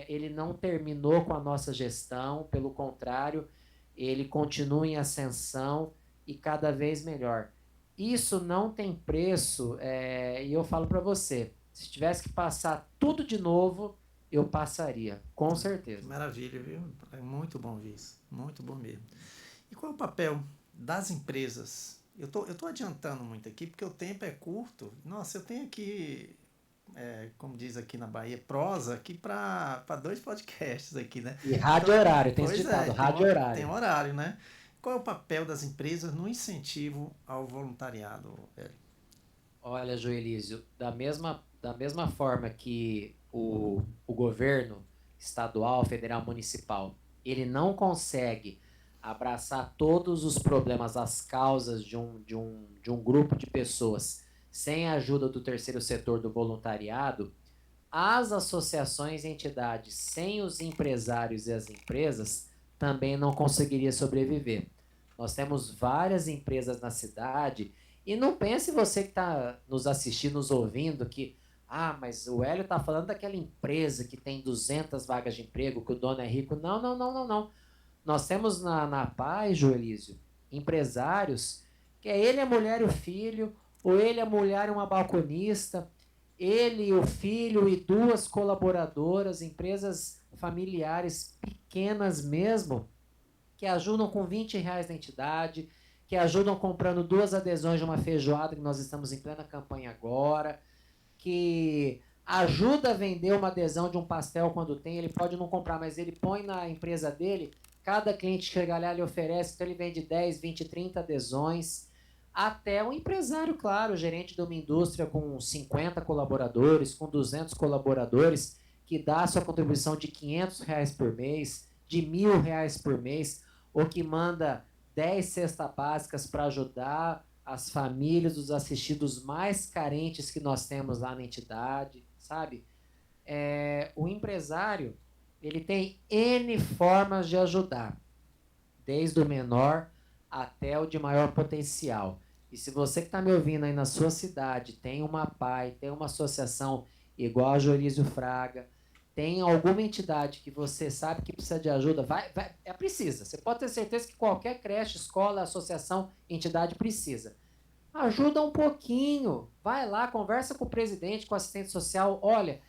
ele não terminou com a nossa gestão, pelo contrário, ele continua em ascensão e cada vez melhor. Isso não tem preço, e eu falo para você, se tivesse que passar tudo de novo, eu passaria, com certeza. Que maravilha, viu? É muito bom ver isso, muito bom mesmo. E qual é o papel das empresas? Eu tô adiantando muito aqui, porque o tempo é curto. Nossa, eu tenho aqui, como diz aqui na Bahia, prosa aqui para 2 podcasts aqui, né? E rádio horário, tem esse Pois ditado, rádio horário. Tem horário, né? Qual é o papel das empresas no incentivo ao voluntariado, Hélio? Olha, Joelísio, da mesma forma que o governo estadual, federal, municipal, ele não consegue abraçar todos os problemas, as causas de um grupo de pessoas sem a ajuda do terceiro setor, do voluntariado, as associações e entidades sem os empresários e as empresas também não conseguiria sobreviver. Nós temos várias empresas na cidade e não pense você que está nos assistindo, nos ouvindo, que mas o Hélio está falando daquela empresa que tem 200 vagas de emprego, que o dono é rico. Não, não, não, não, não. Nós temos na Paz, Joelísio, empresários que é ele, a mulher e o filho, ou ele, a mulher e uma balconista, ele, o filho e 2 colaboradoras, empresas familiares pequenas mesmo, que ajudam com R$ 20 na entidade, que ajudam comprando 2 adesões de uma feijoada, que nós estamos em plena campanha agora, que ajuda a vender uma adesão de um pastel quando tem, ele pode não comprar, mas ele põe na empresa dele, cada cliente que chega lá ele oferece, então ele vende 10, 20, 30 adesões, até o empresário, claro, o gerente de uma indústria com 50 colaboradores, com 200 colaboradores, que dá a sua contribuição de R$ 500 por mês, de R$ 1.000 por mês, ou que manda 10 cestas básicas para ajudar as famílias dos assistidos mais carentes que nós temos lá na entidade, sabe? O empresário, ele tem N formas de ajudar, desde o menor até o de maior potencial. E se você que está me ouvindo aí na sua cidade tem uma PAI, tem uma associação igual a Joelísio Fraga, tem alguma entidade que você sabe que precisa de ajuda, precisa. Você pode ter certeza que qualquer creche, escola, associação, entidade precisa. Ajuda um pouquinho. Vai lá, conversa com o presidente, com o assistente social. Olha,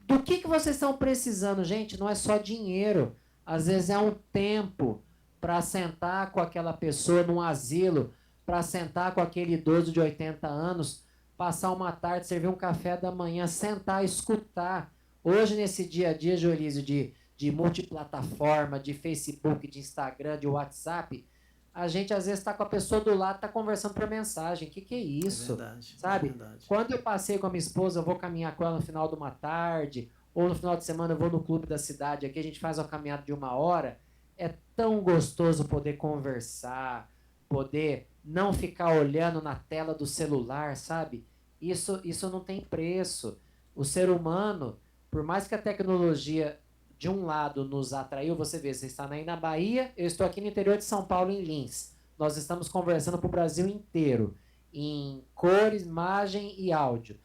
do que vocês estão precisando, gente? Não é só dinheiro. Às vezes é um tempo para sentar com aquela pessoa num asilo, para sentar com aquele idoso de 80 anos, passar uma tarde, servir um café da manhã, sentar, escutar. Hoje, nesse dia a dia, Joelísio, de multiplataforma, de Facebook, de Instagram, de WhatsApp, a gente às vezes está com a pessoa do lado, está conversando por mensagem. Que é isso? É verdade, sabe? É verdade. Quando eu passei com a minha esposa, eu vou caminhar com ela no final de uma tarde, ou no final de semana eu vou no clube da cidade, aqui a gente faz uma caminhada de 1 hora. É tão gostoso poder conversar, poder não ficar olhando na tela do celular, sabe? Isso não tem preço. O ser humano, por mais que a tecnologia de um lado nos atraiu, você vê, você está aí na Bahia, eu estou aqui no interior de São Paulo, em Lins. Nós estamos conversando para o Brasil inteiro, em cores, imagem e áudio.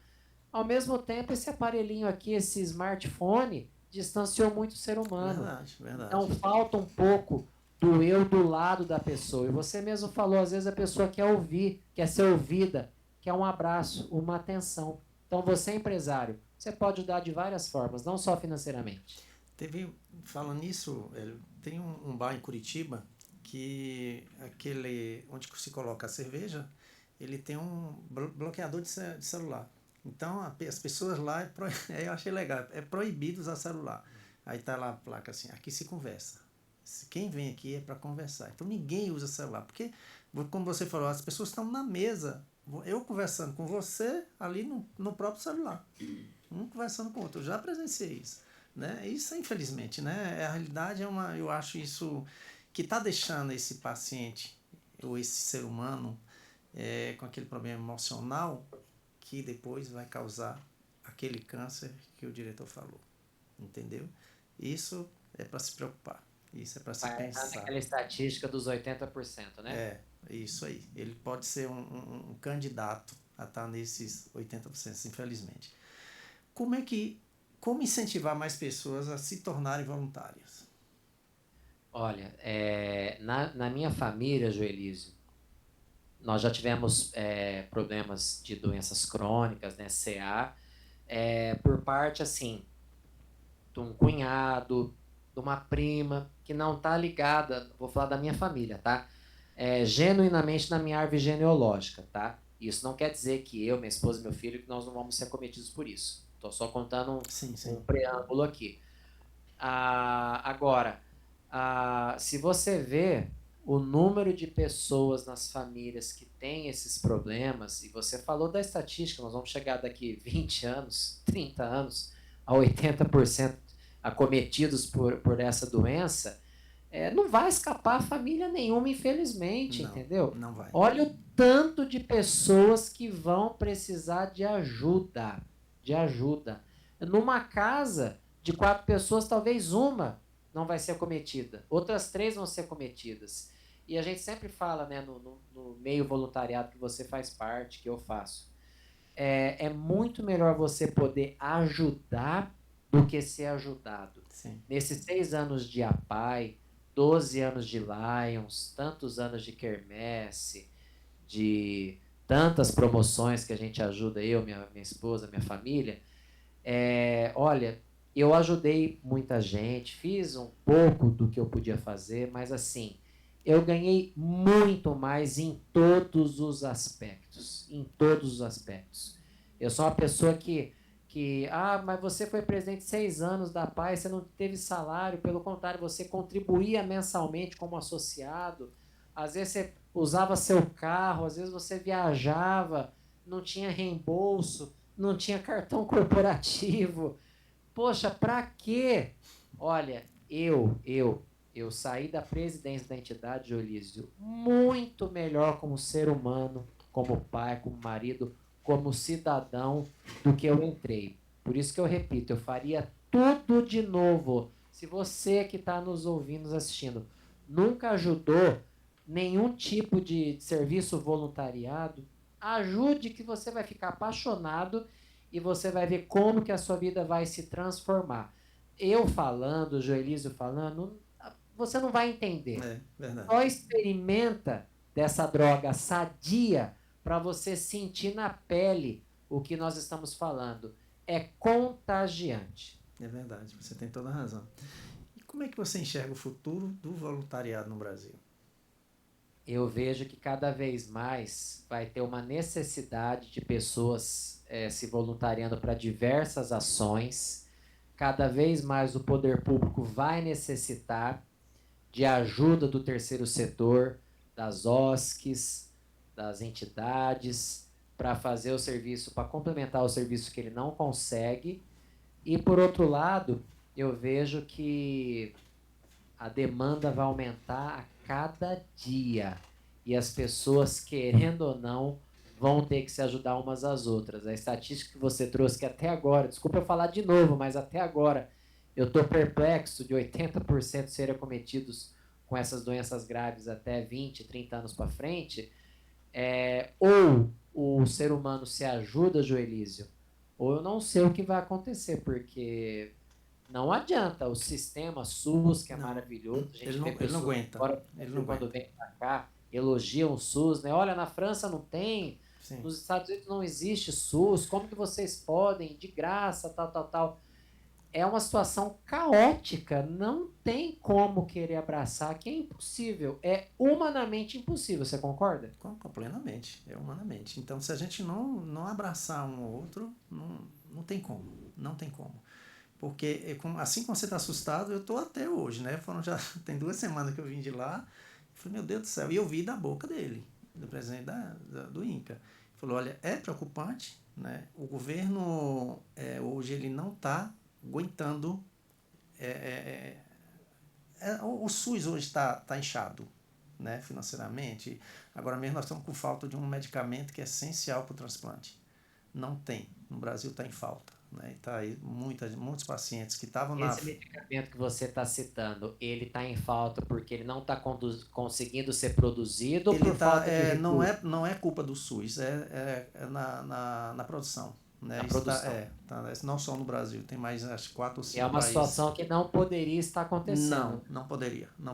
Ao mesmo tempo, esse aparelhinho aqui, esse smartphone, distanciou muito o ser humano. Verdade, verdade. Então, falta um pouco do eu do lado da pessoa. E você mesmo falou, às vezes a pessoa quer ouvir, quer ser ouvida, quer um abraço, uma atenção. Então, você, empresário, você pode ajudar de várias formas, não só financeiramente. Falando nisso, tem um bar em Curitiba que aquele onde se coloca a cerveja, ele tem um bloqueador de celular. Então, as pessoas lá, eu achei legal, é proibido usar celular. Aí tá lá a placa assim, aqui se conversa. Quem vem aqui é para conversar. Então, ninguém usa celular, porque, como você falou, as pessoas estão na mesa, eu conversando com você ali no próprio celular. Um conversando com o outro. Eu já presenciei isso. Né? Isso, infelizmente, né? A realidade eu acho isso que está deixando esse paciente ou esse ser humano com aquele problema emocional que depois vai causar aquele câncer que o diretor falou, entendeu? Isso é para se preocupar, isso é para se pensar. Naquela estatística dos 80%, né? É, isso aí. Ele pode ser um candidato a estar nesses 80%, infelizmente. Como incentivar mais pessoas a se tornarem voluntárias? Olha, na minha família, Joelísio, nós já tivemos problemas de doenças crônicas, né, CA, por parte, assim, de um cunhado, de uma prima, que não está ligada, vou falar da minha família, tá? Genuinamente na minha árvore genealógica, tá? Isso não quer dizer que eu, minha esposa e meu filho, que nós não vamos ser cometidos por isso. Estou só contando um preâmbulo aqui. Agora, se você vê o número de pessoas nas famílias que têm esses problemas, e você falou da estatística, nós vamos chegar daqui 20 anos, 30 anos, a 80% acometidos por essa doença, não vai escapar família nenhuma, infelizmente, entendeu? Não vai. Olha o tanto de pessoas que vão precisar de ajuda. Numa casa de 4 pessoas, talvez uma não vai ser acometida. Outras 3 vão ser acometidas. E a gente sempre fala, né, no meio voluntariado que você faz parte, que eu faço. É muito melhor você poder ajudar do que ser ajudado. Sim. Nesses 6 anos de APAI, 12 anos de Lions, tantos anos de quermesse, de tantas promoções que a gente ajuda, eu, minha esposa, minha família, olha, eu ajudei muita gente, fiz um pouco do que eu podia fazer, mas assim, eu ganhei muito mais em todos os aspectos. Eu sou uma pessoa que mas você foi presidente 6 anos da PAI, você não teve salário, pelo contrário, você contribuía mensalmente como associado, às vezes você usava seu carro, às vezes você viajava, não tinha reembolso, não tinha cartão corporativo. Poxa, pra quê? Olha, eu saí da presidência da entidade, Jolísio, muito melhor como ser humano, como pai, como marido, como cidadão, do que eu entrei. Por isso que eu repito, eu faria tudo de novo. Se você que está nos ouvindo, nos assistindo, nunca ajudou nenhum tipo de serviço voluntariado, ajude, que você vai ficar apaixonado e você vai ver como que a sua vida vai se transformar. Eu falando, o Joelísio falando, você não vai entender. Verdade. Só experimenta dessa droga sadia para você sentir na pele o que nós estamos falando. É contagiante. É verdade, você tem toda a razão. E como é que você enxerga o futuro do voluntariado no Brasil? Eu vejo que cada vez mais vai ter uma necessidade de pessoas se voluntariando para diversas ações. Cada vez mais o poder público vai necessitar de ajuda do terceiro setor, das OSCs, das entidades, para fazer o serviço, para complementar o serviço que ele não consegue. E, por outro lado, eu vejo que a demanda vai aumentar a cada dia. E as pessoas, querendo ou não, vão ter que se ajudar umas às outras. A estatística que você trouxe, que até agora, desculpa eu falar de novo, mas até agora, Eu estou perplexo de 80% serem acometidos com essas doenças graves até 20, 30 anos para frente. Ou o ser humano se ajuda, Joelísio, ou eu não sei o que vai acontecer, porque não adianta o sistema SUS, que é maravilhoso, a gente vê ele não pessoas aguenta. fora quando vem para cá, elogiam o SUS, né? Olha, na França não tem, Sim. nos Estados Unidos não existe SUS, como que vocês podem, de graça, tal. É uma situação caótica, não tem como querer abraçar, que é impossível, é humanamente impossível, você concorda? Plenamente, é humanamente. Então, se a gente não abraçar um ou outro, não tem como, não tem como. Porque assim como você está assustado, eu estou até hoje, né? Tem 2 semanas que eu vim de lá, eu falei, meu Deus do céu, e eu vi da boca dele, do presidente do INCA. Ele falou, olha, é preocupante, né? O governo hoje ele não está aguentando. O SUS hoje está inchado, né, financeiramente. Agora mesmo nós estamos com falta de um medicamento que é essencial para o transplante. Não tem. No Brasil está em falta. Né? Tá aí muitos pacientes que estavam Esse medicamento que você está citando, ele está em falta porque ele não está conseguindo ser produzido ou por falta de recurso? Não é culpa do SUS, é na produção. Né? Na produção. Não só no Brasil, tem mais acho 4 ou 5 É uma países. situação que não poderia estar acontecendo. Não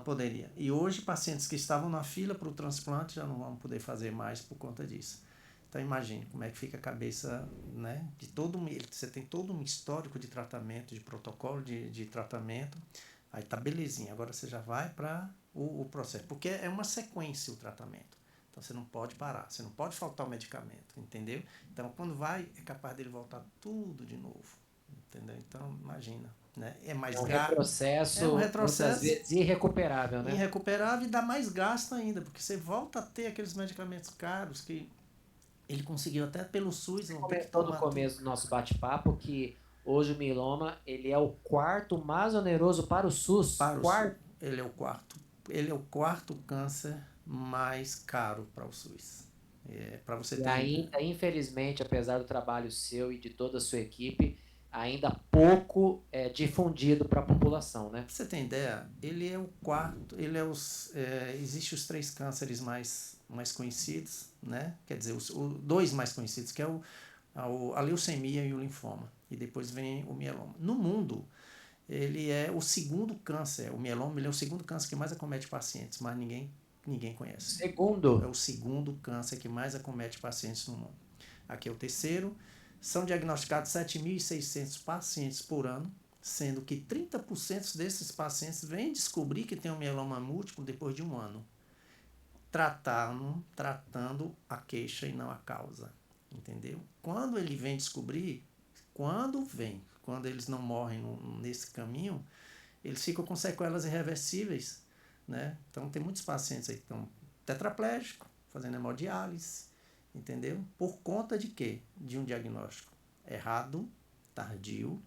poderia. E hoje pacientes que estavam na fila para o transplante já não vão poder fazer mais por conta disso. Então imagine como é que fica a cabeça, né, de você tem todo um histórico de tratamento, de protocolo de tratamento, aí tá belezinha, agora você já vai para o processo, porque é uma sequência o tratamento. Então você não pode parar, você não pode faltar o medicamento, entendeu? Então quando vai, é capaz dele voltar tudo de novo, entendeu? Então imagina, né? É mais retrocesso, muitas vezes irrecuperável, né? Irrecuperável e dá mais gasto ainda, porque você volta a ter aqueles medicamentos caros que ele conseguiu até pelo SUS. Você comentou no começo do nosso bate-papo que hoje o mieloma ele é o quarto mais oneroso para o SUS. Ele é o quarto. Ele é o quarto câncer mais caro para o SUS. Para você ter. Ainda, infelizmente, apesar do trabalho seu e de toda a sua equipe, ainda pouco difundido para a população, né? Pra você ter ideia, ele é o quarto. Existem os 3 cânceres mais conhecidos, né? Quer dizer, os 2 mais conhecidos, que é a leucemia e o linfoma. E depois vem o mieloma. No mundo, ele é o segundo câncer. O mieloma ele é o segundo câncer que mais acomete pacientes, mas ninguém conhece. Segundo? É o segundo câncer que mais acomete pacientes no mundo. Aqui é o terceiro. São diagnosticados 7.600 pacientes por ano, sendo que 30% desses pacientes vêm descobrir que tem um mieloma múltiplo depois de 1 ano. Tratando a queixa e não a causa. Entendeu? Quando ele vem descobrir, quando eles não morrem nesse caminho, eles ficam com sequelas irreversíveis. Né? Então tem muitos pacientes aí que estão tetraplégicos, fazendo hemodiálise, entendeu? Por conta de quê? De um diagnóstico errado, tardio,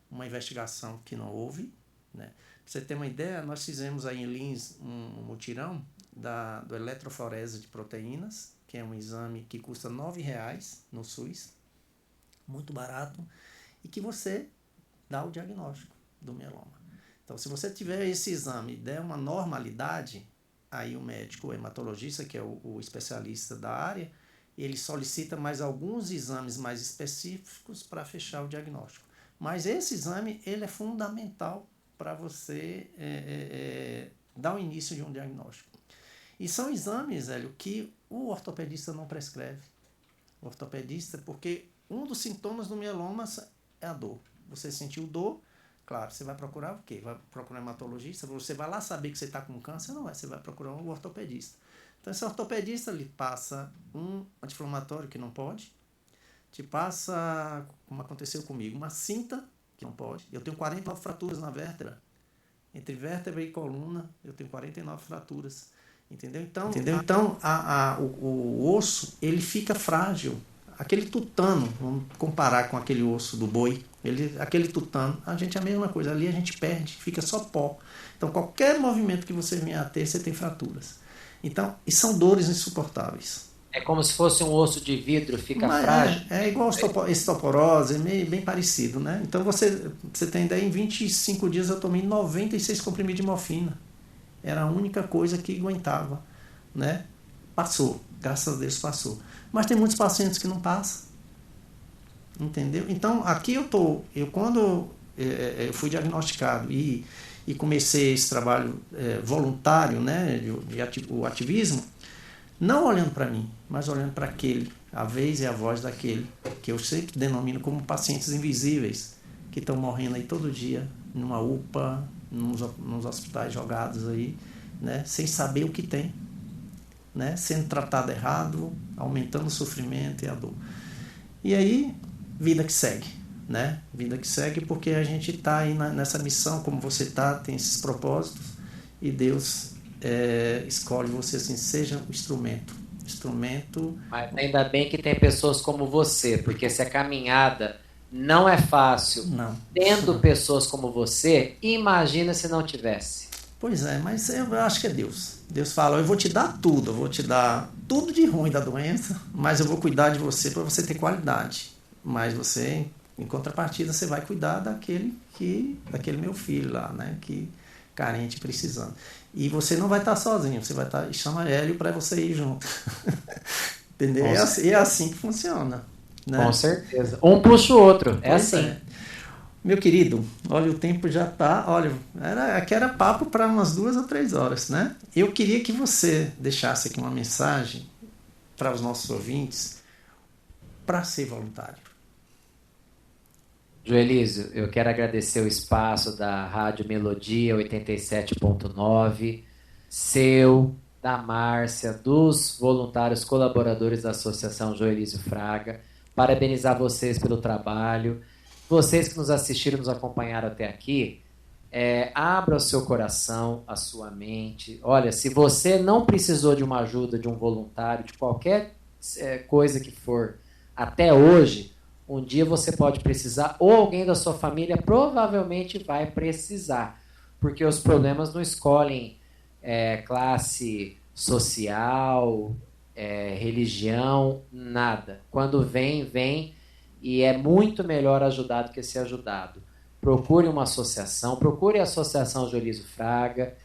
uma investigação que não houve. Né? Pra você ter uma ideia, nós fizemos aí em Lins um mutirão do eletroforese de proteínas, que é um exame que custa R$9 no SUS, muito barato, e que você dá o diagnóstico do mieloma. Então, se você tiver esse exame e der uma normalidade, aí o médico, o hematologista, que é o especialista da área, ele solicita mais alguns exames mais específicos para fechar o diagnóstico. Mas esse exame ele é fundamental para você dar o início de um diagnóstico. E são exames, Hélio, que o ortopedista não prescreve. O ortopedista, porque um dos sintomas do mieloma é a dor. Você sentiu dor, claro, você vai procurar o quê? Vai procurar um hematologista? Você vai lá saber que você está com câncer? Não é, você vai procurar um ortopedista. Então, esse ortopedista lhe passa um anti-inflamatório que não pode, te passa, como aconteceu comigo, uma cinta que não pode. Eu tenho 49 fraturas na vértebra. Entre vértebra e coluna, eu tenho 49 fraturas. Entendeu? Então o osso, ele fica frágil. Aquele tutano, vamos comparar com aquele osso do boi, aquele tutano, a gente é a mesma coisa, ali a gente perde, fica só pó. Então qualquer movimento que você venha a ter, você tem fraturas. Então, e são dores insuportáveis. É como se fosse um osso de vidro, fica Mas frágil. é igual osteoporose, é meio, bem parecido, né? Então você tem ideia, em 25 dias eu tomei 96 comprimidos de morfina. Era a única coisa que aguentava, né? Passou, graças a Deus passou. Mas tem muitos pacientes que não passam, entendeu? Então aqui quando eu fui diagnosticado e comecei esse trabalho voluntário, né? O ativismo, não olhando para mim, mas olhando para aquele, a vez e a voz daquele, que eu sempre denomino como pacientes invisíveis, que estão morrendo aí todo dia, numa UPA, nos hospitais jogados aí, né, sem saber o que tem, né, sendo tratado errado, aumentando o sofrimento e a dor. E aí, vida que segue, né? Vida que segue porque a gente está aí nessa missão, como você está, tem esses propósitos, e Deus escolhe você assim, seja um instrumento. Mas ainda bem que tem pessoas como você, porque se a caminhada não é fácil, não. Tendo pessoas como você, imagina se não tivesse. Pois é, mas eu acho que é Deus. Deus fala, eu vou te dar tudo, eu vou te dar tudo de ruim da doença, mas eu vou cuidar de você para você ter qualidade. Mas você, em contrapartida, você vai cuidar daquele meu filho lá, né, que carente, precisando. E você não vai estar sozinho, você vai estar, chama Hélio para você ir junto. Entendeu? É assim que funciona. Né? Com certeza. Um puxa o outro, é Pois assim. Meu querido, olha, o tempo já está, olha, aqui era papo para umas 2 ou 3 horas, né? Eu queria que você deixasse aqui uma mensagem para os nossos ouvintes para ser voluntário. Joelísio, eu quero agradecer o espaço da Rádio Melodia 87.9, seu, da Márcia, dos voluntários colaboradores da Associação Joelísio Fraga. Parabenizar vocês pelo trabalho. Vocês que nos assistiram, nos acompanharam até aqui, abra o seu coração, a sua mente. Olha, se você não precisou de uma ajuda de um voluntário, de qualquer coisa que for, até hoje, um dia você pode precisar, ou alguém da sua família provavelmente vai precisar, porque os problemas não escolhem classe social, religião, nada. Quando vem, e é muito melhor ajudar do que ser ajudado. Procure uma associação, procure a Associação Joelísio Fraga,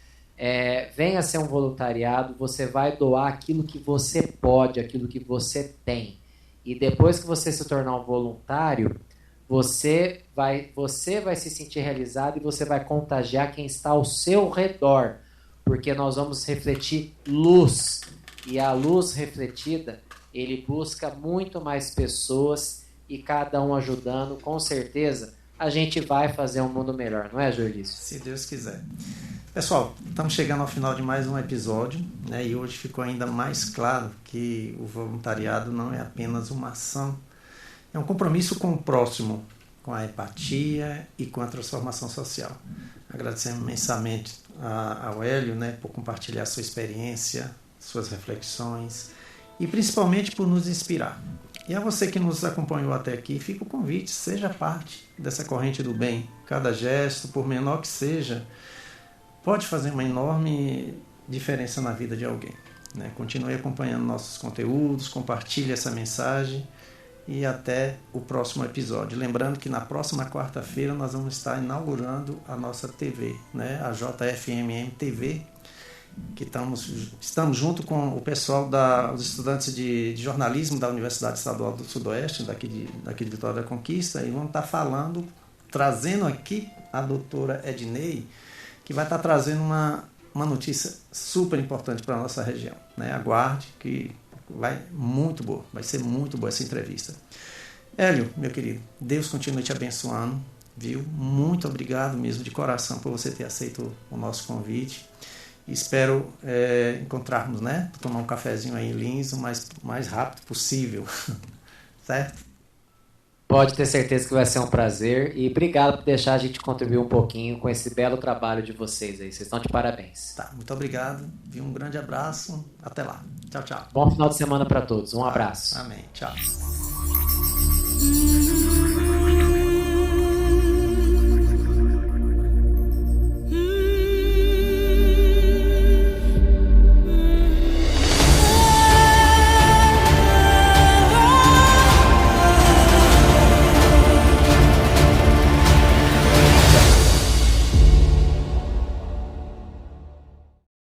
venha ser um voluntariado, você vai doar aquilo que você pode, aquilo que você tem. E depois que você se tornar um voluntário, você vai se sentir realizado e você vai contagiar quem está ao seu redor, porque nós vamos refletir luz. E a luz refletida, ele busca muito mais pessoas e cada um ajudando, com certeza, a gente vai fazer um mundo melhor, não é, Joelísio? Se Deus quiser. Pessoal, estamos chegando ao final de mais um episódio, né? E hoje ficou ainda mais claro que o voluntariado não é apenas uma ação, é um compromisso com o próximo, com a empatia e com a transformação social. Agradecemos imensamente ao Hélio, né, por compartilhar sua experiência, suas reflexões e principalmente por nos inspirar. E a você que nos acompanhou até aqui, fica o convite, seja parte dessa corrente do bem. Cada gesto, por menor que seja, pode fazer uma enorme diferença na vida de alguém. Né? Continue acompanhando nossos conteúdos, compartilhe essa mensagem e até o próximo episódio. Lembrando que na próxima quarta-feira nós vamos estar inaugurando a nossa TV, né? A JFMM TV, que estamos junto com o pessoal os estudantes de jornalismo da Universidade Estadual do Sudoeste, daqui de Vitória da Conquista, e vamos estar trazendo aqui a doutora Ednei, que vai estar trazendo uma notícia super importante para a nossa região. Né? Aguarde, que vai ser muito boa essa entrevista. Hélio, meu querido, Deus continue te abençoando, viu? Muito obrigado mesmo, de coração, por você ter aceito o nosso convite. Espero encontrarmos, né? Tomar um cafezinho aí em Lins o mais rápido possível, certo? Pode ter certeza que vai ser um prazer e obrigado por deixar a gente contribuir um pouquinho com esse belo trabalho de vocês aí. Vocês estão de parabéns. Tá, muito obrigado. Um grande abraço. Até lá. Tchau, tchau. Bom final de semana para todos. Um abraço. Amém. Tchau.